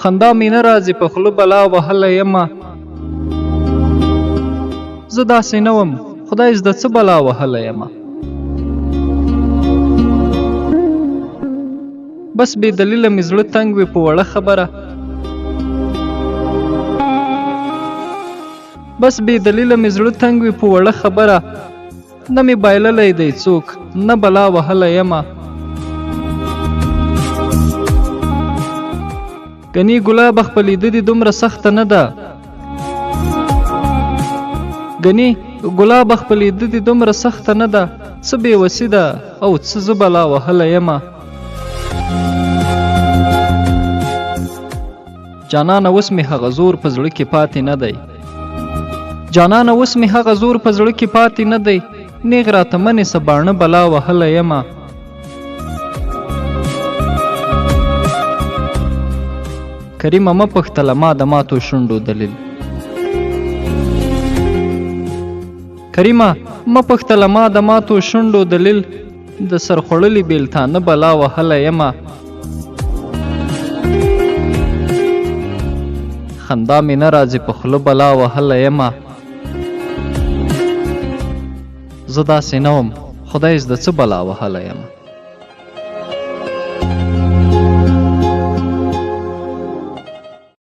خندا مې نه راځي په خوله بلا وهلی یمه زه داسې نه وم خدای زده څه بلا وهلی یمه بس بې دلیله مې زړه تنګ وي په وړه خبره بس بې دلیله مې زړه تنګ وي په وړه خبره نه مې بایللی دی څوک نه بلا وهلی یمه ګنې ګلابه خپلېده دې دومره سخته نه ده ګنې ګلابه خپلېده دې دومره سخته نه ده څه بېوسي ده او څه زه بلا وهلی یمه جانانه اوس مې هغه زور په زړه کې پاتې نه دی جانانه اوس مې هغه زور په زړه کې پاتې نه دی نیغ راته منې څه باڼه بلا وهلی یمه کریمه مه پوښتله ما د ماتو شونډو دلیل کریمه مه پوښتله ما د ماتو شونډو دلیل د سرخوړلي بیلتانه بلا وهلی یمه خندا مې نه راځي په خوله بلا وهلی یمه زه داسې نه وم خدای زده څه بلا وهلی یمه